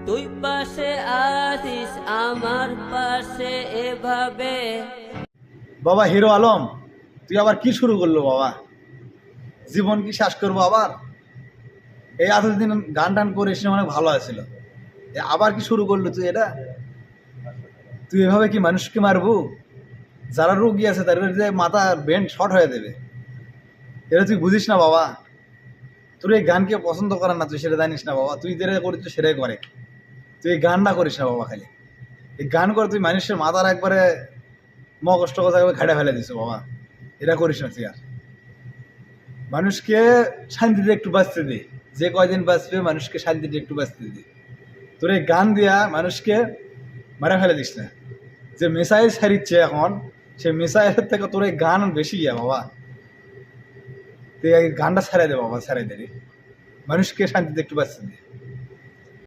তুই পাশে আছিস আমার পাশে এভাবে। বাবা হিরো আলম, তুই আবার কি শুরু করলো বাবা? জীবন কি শেষ করবো আবার? এই এতদিন গান টান করে এসে অনেক ভালো আছিল, আবার কি শুরু করলো তুই এটা? তুই এভাবে কি মানুষকে মারবো? যারা রোগী আছে তাদের যে মাথা ব্রেন শর্ট হয়ে দেবে, এটা তুই বুঝিস না বাবা? তোর এই গানকে পছন্দ করে না, তুই সেটা জানিস না বাবা? তুই যেটা করিস তুই সেটাই করে, তুই এই গানটা করিস না বাবা। খালি এই গান করে তুই মানুষের মাথার একবারে মগজ টগজ একবারে ঘাটে ফেলে দিস বাবা। এটা করিস না তুই আর। মানুষকে শান্তিতে একটু বাঁচতে দে, যে কয়দিন বাঁচবে মানুষকে শান্তিতে একটু বাঁচতে দে। তোর এই গান দিয়া মানুষকে মারা ফেলে দিস না। যে মিসাইল ছাড়িচ্ছে এখন, সে মিসাইলের থেকে তোর এই গান বেশি ইয়া বাবা। তুই এই গানটা ছাড়াই দে বাবা, ছাড়াই দে রে। মানুষকে শান্তিতে একটু বাঁচতে দে।